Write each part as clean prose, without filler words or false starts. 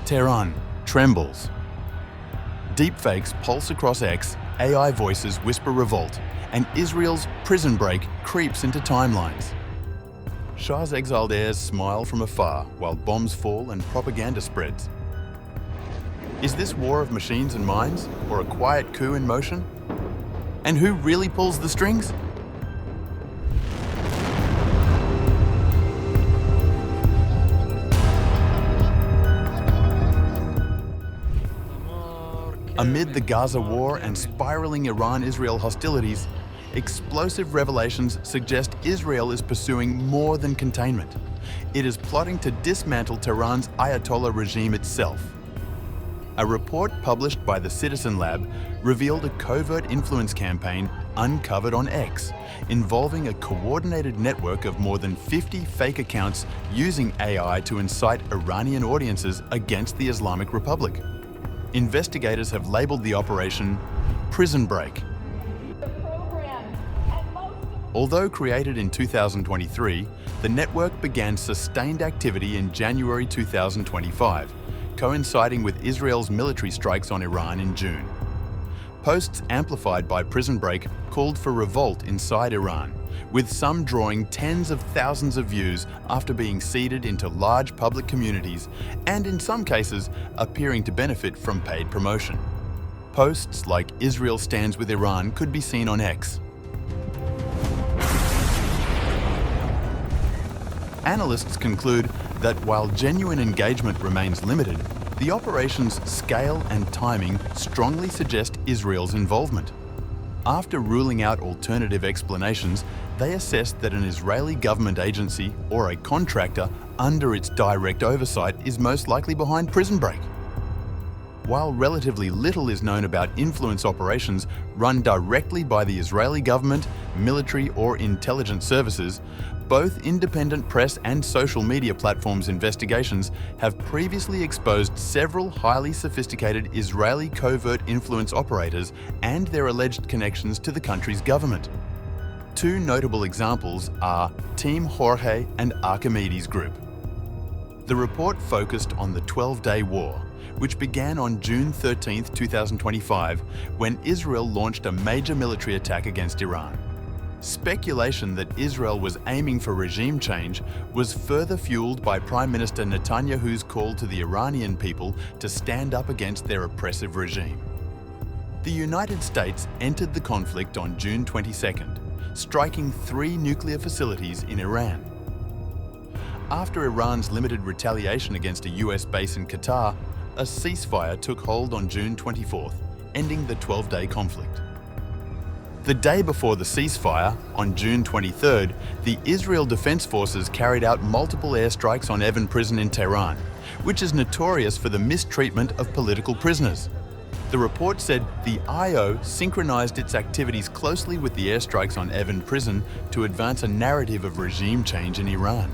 Tehran trembles. Deepfakes pulse across X, AI voices whisper revolt, and Israel's Prisonbreak creeps into timelines. Shah's exiled heirs smile from afar while bombs fall and propaganda spreads. Is this war of machines and minds, or a quiet coup in motion? And who really pulls the strings? Amid the Gaza war and spiraling Iran-Israel hostilities, explosive revelations suggest Israel is pursuing more than containment. It is plotting to dismantle Tehran's Ayatollah regime itself. A report published by the Citizen Lab revealed a covert influence campaign uncovered on X, involving a coordinated network of more than 50 fake accounts using AI to incite Iranian audiences against the Islamic Republic. Investigators have labeled the operation Prisonbreak. Although created in 2023, the network began sustained activity in January 2025, coinciding with Israel's military strikes on Iran in June. Posts amplified by Prisonbreak called for revolt inside Iran, with some drawing tens of thousands of views after being seeded into large public communities and, in some cases, appearing to benefit from paid promotion. Posts like "Israel stands with Iran" could be seen on X. Analysts conclude that while genuine engagement remains limited, the operation's scale and timing strongly suggest Israel's involvement. After ruling out alternative explanations, they assessed that an Israeli government agency or a contractor under its direct oversight is most likely behind Prisonbreak. While relatively little is known about influence operations run directly by the Israeli government, military, or intelligence services, both independent press and social media platforms' investigations have previously exposed several highly sophisticated Israeli covert influence operators and their alleged connections to the country's government. Two notable examples are Team Jorge and Archimedes Group. The report focused on the 12-day war, which began on June 13, 2025, when Israel launched a major military attack against Iran. Speculation that Israel was aiming for regime change was further fueled by Prime Minister Netanyahu's call to the Iranian people to stand up against their oppressive regime. The United States entered the conflict on June 22nd, striking 3 nuclear facilities in Iran. After Iran's limited retaliation against a US base in Qatar, a ceasefire took hold on June 24th, ending the 12-day conflict. The day before the ceasefire, on June 23rd, the Israel Defense Forces carried out multiple airstrikes on Evin Prison in Tehran, which is notorious for the mistreatment of political prisoners. The report said the IO synchronized its activities closely with the airstrikes on Evin Prison to advance a narrative of regime change in Iran.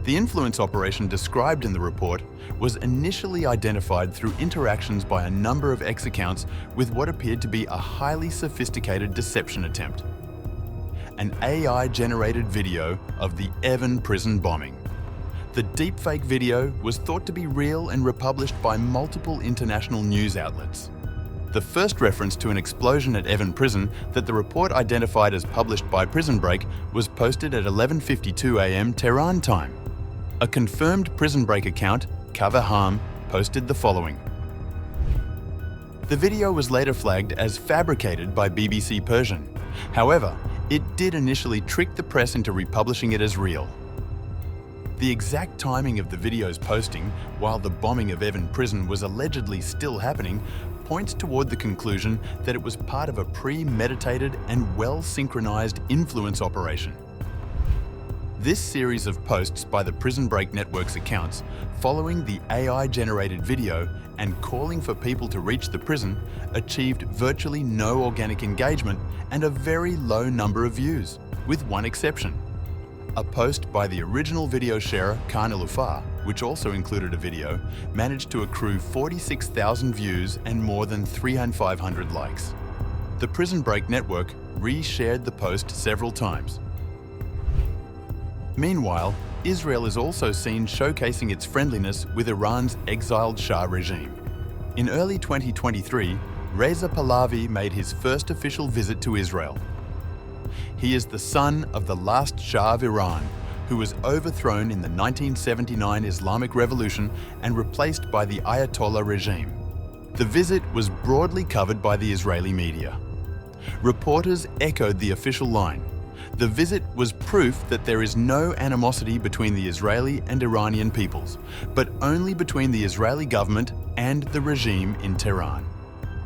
The influence operation described in the report was initially identified through interactions by a number of X accounts with what appeared to be a highly sophisticated deception attempt. An AI-generated video of the Evin Prison bombing. The deepfake video was thought to be real and republished by multiple international news outlets. The first reference to an explosion at Evin Prison that the report identified as published by Prisonbreak was posted at 11:52 a.m. Tehran time. A confirmed Prisonbreak account, Khamenei, posted the following. The video was later flagged as fabricated by BBC Persian. However, it did initially trick the press into republishing it as real. The exact timing of the video's posting, while the bombing of Evin Prison was allegedly still happening, points toward the conclusion that it was part of a premeditated and well-synchronized influence operation. This series of posts by the Prisonbreak network's accounts, following the AI-generated video and calling for people to reach the prison, achieved virtually no organic engagement and a very low number of views, with one exception. A post by the original video sharer Khamenei, which also included a video, managed to accrue 46,000 views and more than 3,500 likes. The Prisonbreak network re-shared the post several times. Meanwhile, Israel is also seen showcasing its friendliness with Iran's exiled Shah regime. In early 2023, Reza Pahlavi made his first official visit to Israel. He is the son of the last Shah of Iran, who was overthrown in the 1979 Islamic Revolution and replaced by the Ayatollah regime. The visit was broadly covered by the Israeli media. Reporters echoed the official line. The visit was proof that there is no animosity between the Israeli and Iranian peoples, but only between the Israeli government and the regime in Tehran.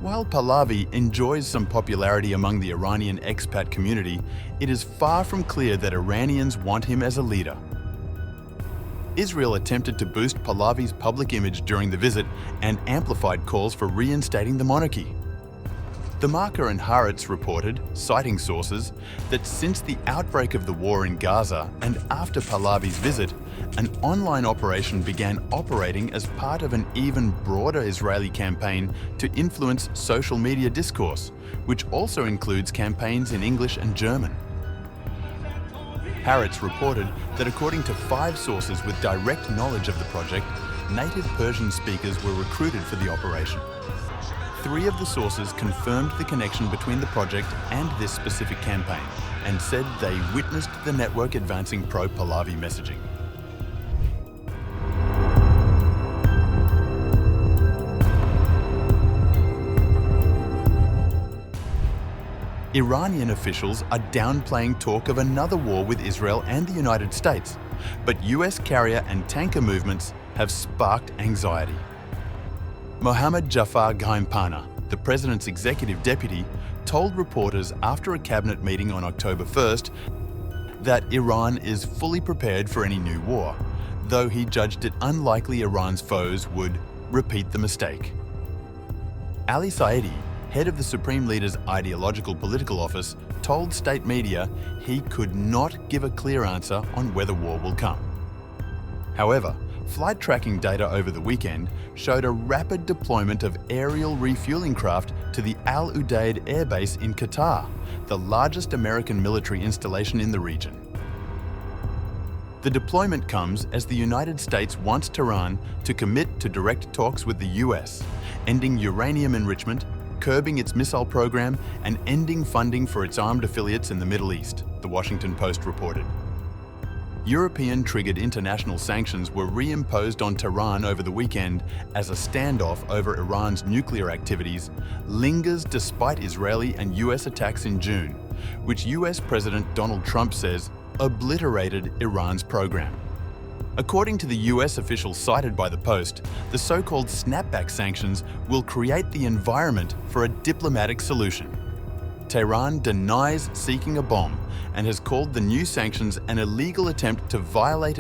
While Pahlavi enjoys some popularity among the Iranian expat community, it is far from clear that Iranians want him as a leader. Israel attempted to boost Pahlavi's public image during the visit and amplified calls for reinstating the monarchy. The Marca and Haaretz reported, citing sources, that since the outbreak of the war in Gaza and after Pahlavi's visit, an online operation began operating as part of an even broader Israeli campaign to influence social media discourse, which also includes campaigns in English and German. Haaretz reported that according to 5 sources with direct knowledge of the project, native Persian speakers were recruited for the operation. 3 of the sources confirmed the connection between the project and this specific campaign and said they witnessed the network advancing pro-Pahlavi messaging. Iranian officials are downplaying talk of another war with Israel and the United States, but US carrier and tanker movements have sparked anxiety. Mohammad Jafar Ghaimpana, the president's executive deputy, told reporters after a cabinet meeting on October 1st that Iran is fully prepared for any new war, though he judged it unlikely Iran's foes would repeat the mistake. Ali Saidi, head of the Supreme Leader's Ideological Political Office, told state media he could not give a clear answer on whether war will come. However, flight tracking data over the weekend showed a rapid deployment of aerial refueling craft to the Al Udeid Air Base in Qatar, the largest American military installation in the region. The deployment comes as the United States wants Tehran to commit to direct talks with the US, ending uranium enrichment, curbing its missile program, and ending funding for its armed affiliates in the Middle East, the Washington Post reported. European-triggered international sanctions were reimposed on Tehran over the weekend as a standoff over Iran's nuclear activities lingers despite Israeli and US attacks in June, which US President Donald Trump says obliterated Iran's program. According to the US official cited by the Post, the so-called snapback sanctions will create the environment for a diplomatic solution. Tehran denies seeking a bomb and has called the new sanctions an illegal attempt to violate